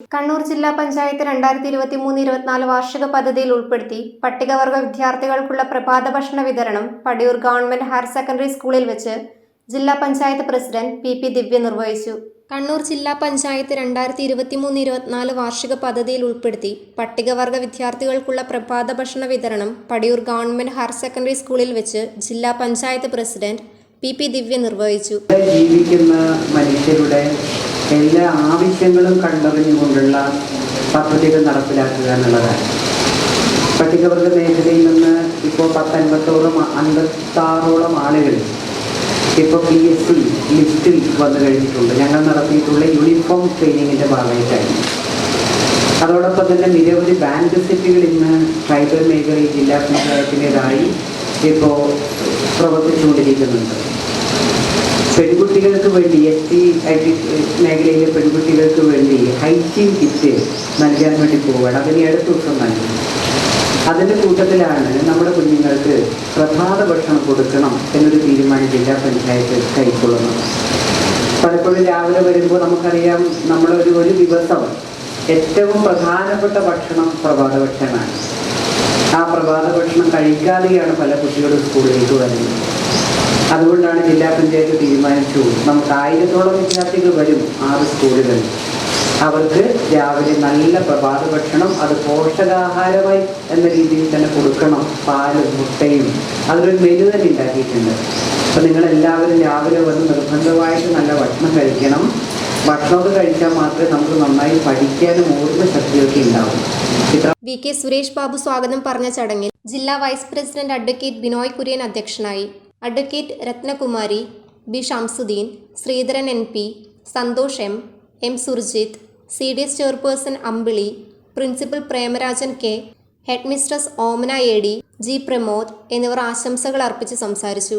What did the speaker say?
കണ്ണൂർ ജില്ലാ പഞ്ചായത്ത് 2023-24 വാർഷിക പദ്ധതിയിൽ ഉൾപ്പെടുത്തി പട്ടികവർഗ വിദ്യാർത്ഥികൾക്കുള്ള പ്രഭാത ഭക്ഷണ വിതരണം പടിയൂർ ഗവൺമെന്റ് ഹയർ സെക്കൻഡറി സ്കൂളിൽ വെച്ച് ജില്ലാ പഞ്ചായത്ത് പ്രസിഡന്റ് പി ദിവ്യ നിർവഹിച്ചു. കണ്ണൂർ ജില്ലാ പഞ്ചായത്ത് 2023-24 വാർഷിക പദ്ധതിയിൽ ഉൾപ്പെടുത്തി പട്ടികവർഗ വിദ്യാർത്ഥികൾക്കുള്ള പ്രഭാത ഭക്ഷണ വിതരണം പടിയൂർ ഗവൺമെന്റ് ഹയർ സെക്കൻഡറി സ്കൂളിൽ വെച്ച് ജില്ലാ പഞ്ചായത്ത് പ്രസിഡന്റ് പി ദിവ്യ നിർവഹിച്ചു. ജീവിക്കുന്ന മനുഷ്യരുടെ എല്ലാ ആവശ്യങ്ങളും കണ്ടറിഞ്ഞുകൊണ്ടുള്ള പദ്ധതികൾ നടപ്പിലാക്കുക എന്നുള്ളതാണ്. പട്ടികവർഗ മേഖലയിൽ നിന്ന് ഇപ്പോൾ 56 ആളുകൾ ഇപ്പോൾ PSC ലിസ്റ്റിൽ വന്നു കഴിഞ്ഞിട്ടുണ്ട്. ഞങ്ങൾ നടത്തിയിട്ടുള്ള യൂണിഫോം ട്രെയിനിങ്ങിൻ്റെ ഭാഗമായിട്ടായിരുന്നു. അതോടൊപ്പം തന്നെ നിരവധി ബാങ്ക് സെറ്റുകൾ ഇന്ന് ട്രൈബൽ മേഖലയിൽ ജില്ലാ പഞ്ചായത്തിൻ്റെതായി ഇപ്പോൾ പ്രവർത്തിച്ചുകൊണ്ടിരിക്കുന്നുണ്ട്. പെൺകുട്ടികൾക്ക് വേണ്ടി ST മേഖലയിലെ പെൺകുട്ടികൾക്ക് വേണ്ടി ഹൈജീൻ കിറ്റ് നൽകാൻ വേണ്ടി പോവുകയാണ്. അതിന് അടുത്ത ദിവസം നൽകി. അതിൻ്റെ കൂട്ടത്തിലാണ് നമ്മുടെ കുഞ്ഞുങ്ങൾക്ക് പ്രഭാത ഭക്ഷണം കൊടുക്കണം എന്നൊരു തീരുമാനം ജില്ലാ പഞ്ചായത്ത് കൈക്കൊള്ളുന്നത്. പലപ്പോഴും രാവിലെ വരുമ്പോൾ നമുക്കറിയാം, ഒരു ദിവസം ഏറ്റവും പ്രധാനപ്പെട്ട ഭക്ഷണം പ്രഭാത ഭക്ഷണമാണ്. ആ പ്രഭാത ഭക്ഷണം കഴിക്കാതെയാണ് പല കുട്ടികളും സ്കൂളിലേക്ക് വരുന്നത്. അതുകൊണ്ടാണ് ജില്ലാ പഞ്ചായത്ത് തീരുമാനിച്ചു, നമുക്ക് 1000-ഓളം വിദ്യാർത്ഥികൾ വരും 6 സ്കൂളുകളിൽ. അവർക്ക് രാവിലെ നല്ല പ്രഭാത ഭക്ഷണം, അത് പോഷകാഹാരമായി എന്ന രീതിയിൽ തന്നെ കൊടുക്കണം. പാലും മുട്ടയും അതിലൊരു മെനു തന്നെ ഉണ്ടാക്കിയിട്ടുണ്ട്. അപ്പോൾ നിങ്ങളെല്ലാവരും രാവിലെ വന്ന് നിർബന്ധമായിട്ട് നല്ല ഭക്ഷണം കഴിക്കണം. ഭക്ഷണമൊക്കെ കഴിച്ചാൽ മാത്രമേ നമുക്ക് നന്നായി പഠിക്കാനും ഓർമ്മശക്തിയൊക്കെ ഉണ്ടാവും. VK സുരേഷ് ബാബു സ്വാഗതം പറഞ്ഞ ചടങ്ങിൽ ജില്ലാ vice president advocate Binoy Kurian അധ്യക്ഷനായി. Advocate Ratnakumari, B Shamsuddin, Sreedharan NP, Santhosh M Surjith, CDS chairperson Ambili, principal Premarajan K, headmistress Omana AD, G Pramod എന്നിവർ ആശംസകൾ അർപ്പിച്ച് സംസാരിച്ചു.